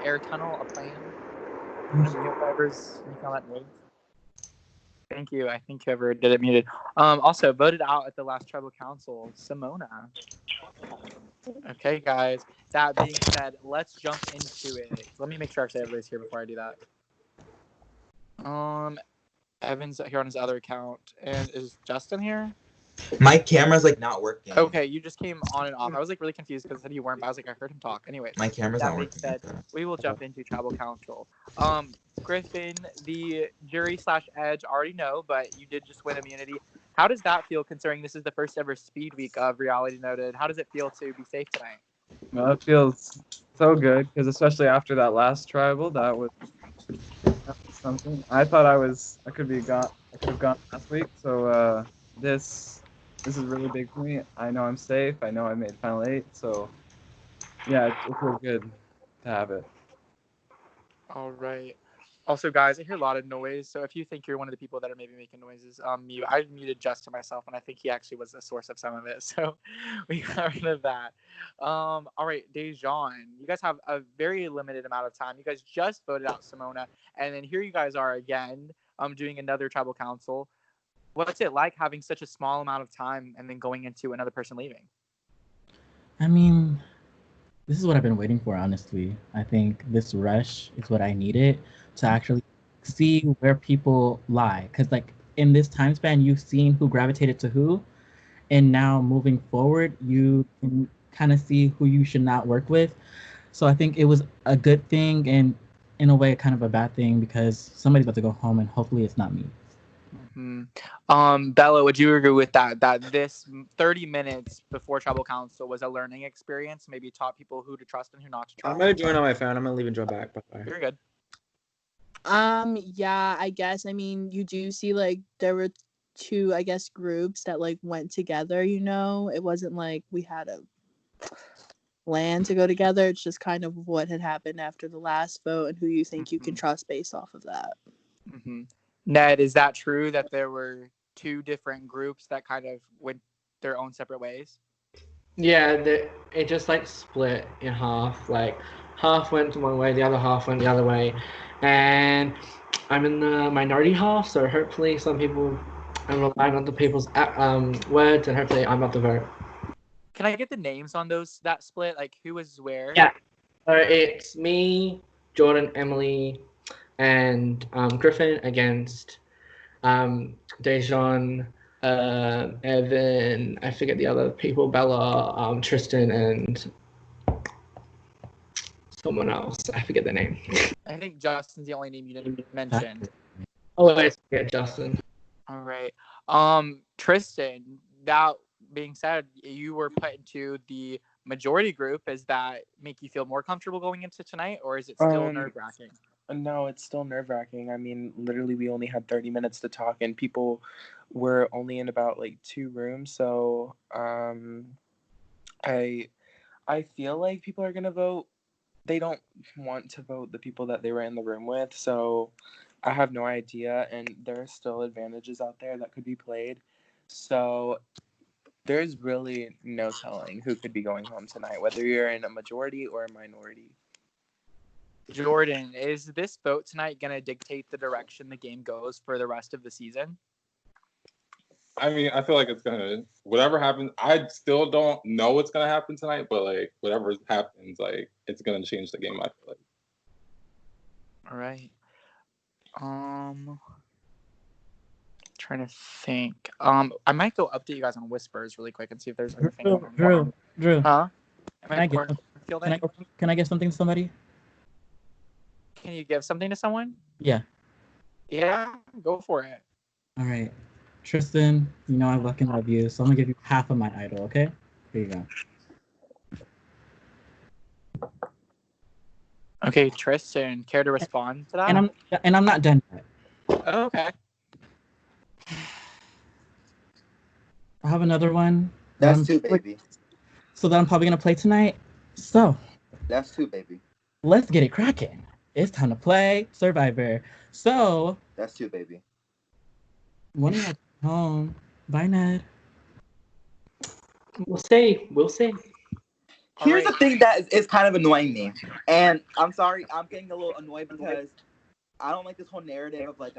air tunnel a plan? Any drivers? Any comment made? Thank you. I think whoever did it muted. Also voted out at the last tribal council, Simona. Okay, guys. That being said, let's jump into it. Let me make sure actually everybody's here before I do that. Evan's here on his other account, and is Justin here? My camera's like not working. Okay, you just came on and off. I was like really confused because I said you weren't, but I was like, I heard him talk. Anyway, my camera's not working. That being said, we will jump into tribal council. Griffin, the jury/edge already know, but you did just win immunity. How does that feel considering this is the first ever speed week of Reality Noted? How does it feel to be safe tonight? Well, it feels so good because especially after that last tribal, that was something. I thought I could have gone last week. So this is really big for me. I know I'm safe. I know I made final 8. So yeah, it feels good to have it. All right. Also, guys, I hear a lot of noise. So if you think you're one of the people that are maybe making noises, mute. I muted Justin myself, and I think he actually was the source of some of it. So we got rid of that. All right, Dejan, you guys have a very limited amount of time. You guys just voted out Simona, and then here you guys are again, doing another tribal council. What's it like having such a small amount of time and then going into another person leaving? I mean, this is what I've been waiting for, honestly. I think this rush is what I needed to actually see where people lie. Because, like, in this time span, you've seen who gravitated to who. And now, moving forward, you can kind of see who you should not work with. So I think it was a good thing and, in a way, kind of a bad thing because somebody's about to go home and hopefully it's not me. Mm-hmm. Bella, would you agree with that this 30 minutes before tribal council was a learning experience, maybe taught people who to trust and who not to trust? I'm gonna join on my phone. I'm gonna leave and join back. Bye. You're good. Yeah, I guess. I mean, you do see like there were 2, I guess, groups that like went together, you know. It wasn't like we had a plan to go together. It's just kind of what had happened after the last vote and who you think you can trust based off of that. Mm-hmm. Ned, is that true that there were 2 different groups that kind of went their own separate ways? Yeah, it just like split in half. Like half went one way, the other half went the other way, and I'm in the minority half. So hopefully, some people I'm relying on the people's words, and hopefully, I'm not the vote. Can I get the names on that split? Like who was where? Yeah. So it's me, Jordan, Emily, and Griffin against Dejan, Evan, I forget the other people, Bella, Tristan, and someone else. I forget their name. I think Justin's the only name you didn't mention. Oh, I forget Justin. All right. Tristan, that being said, you were put into the majority group. Does that make you feel more comfortable going into tonight, or is it still nerve-wracking? No, it's still nerve-wracking. I mean, literally, we only had 30 minutes to talk, and people were only in about, 2 rooms. So, I feel like people are going to vote. They don't want to vote the people that they were in the room with, so I have no idea, and there are still advantages out there that could be played. So, there's really no telling who could be going home tonight, whether you're in a majority or a minority. Jordan, is this vote tonight going to dictate the direction the game goes for the rest of the season? I mean, I feel like it's going to, whatever happens, I still don't know what's going to happen tonight, but, whatever happens, it's going to change the game, I feel like. All right. Trying to think. I might go update you guys on Whispers really quick and see if there's anything. Drew. Huh? Can I give something to somebody? Can you give something to someone? Yeah. Yeah, go for it. All right. Tristan, you know I fucking love you, so I'm gonna give you half of my idol, okay? Here you go. Okay, Tristan, care to respond to that? And I'm not done yet. Oh, okay. I have another one. That's 2, baby. So that I'm probably gonna play tonight. So. That's 2, baby. Let's get it cracking. It's time to play Survivor. So. That's 2, baby. When are you home? Bye, Ned. We'll see. Here's Alright. the thing that is kind of annoying me, and I'm sorry, I'm getting a little annoyed because I don't like this whole narrative of like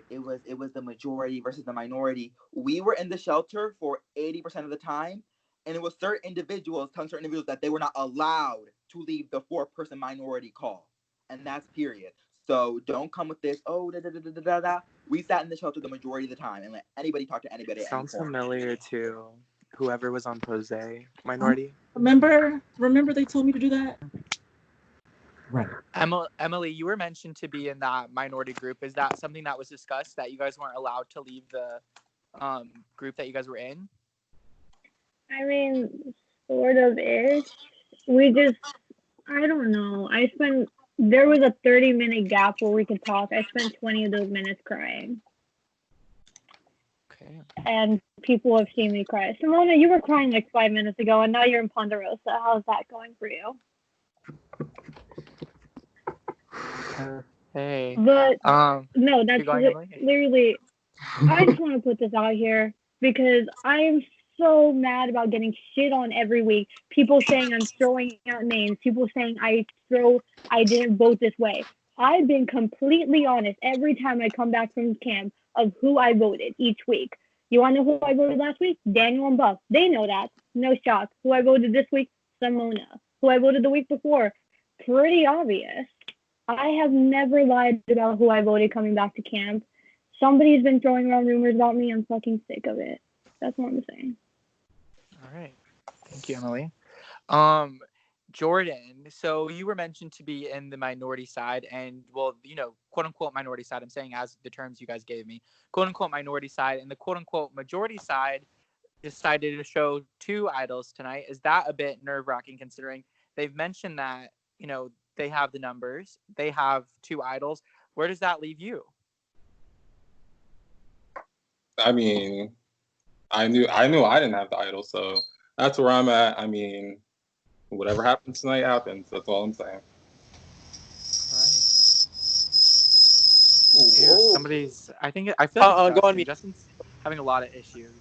it was the majority versus the minority. We were in the shelter for 80% of the time, and it was certain individuals telling certain individuals that they were not allowed to leave the 4-person minority call, and that's period. So don't come with this. Oh, da da da da da da. Da. We sat in the shelter the majority of the time and let anybody talk to anybody at any Sounds point. familiar to whoever was on Pose minority. Remember they told me to do that? Right. Emily, you were mentioned to be in that minority group. Is that something that was discussed, that you guys weren't allowed to leave the group that you guys were in? I mean, sort of ish. I don't know. There was a 30-minute gap where we could talk. I spent 20 of those minutes crying. Okay. And people have seen me cry. Simona, you were crying like 5 minutes ago, and now you're in Ponderosa. How's that going for you? Hey. But no, keep that's going, Emily. literally. I just want to put this out here because I'm so mad about getting shit on every week. People saying I'm throwing out names. People saying I didn't vote this way. I've been completely honest every time I come back from camp of who I voted each week. You want to know who I voted last week? Daniel and Buff. They know that. No shock. Who I voted this week? Simona. Who I voted the week before? Pretty obvious. I have never lied about who I voted coming back to camp. Somebody's been throwing around rumors about me. I'm fucking sick of it. That's what I'm saying. All right. Thank you, Emily. Jordan, so you were mentioned to be in the minority side, and well, quote unquote minority side. I'm saying as the terms you guys gave me, quote unquote minority side, and the quote unquote majority side decided to show 2 idols tonight. Is that a bit nerve-wracking, considering they've mentioned that they have the numbers, they have 2 idols? Where does that leave you? I mean, I knew I didn't have the idol, so that's where I'm at. I mean, whatever happens tonight happens. That's all I'm saying. All right. Ew, somebody's. I feel like it's Go Justin. on me. Justin's having a lot of issues.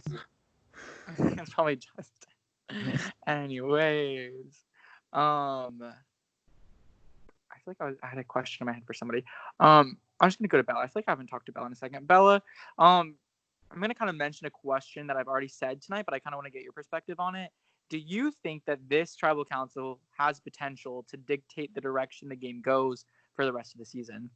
It's probably Justin. Anyways, I feel like I had a question in my head for somebody. I'm just gonna go to Bella. I feel like I haven't talked to Bella in a second. Bella, I'm gonna kind of mention a question that I've already said tonight, but I kind of want to get your perspective on it. Do you think that this tribal council has potential to dictate the direction the game goes for the rest of the season?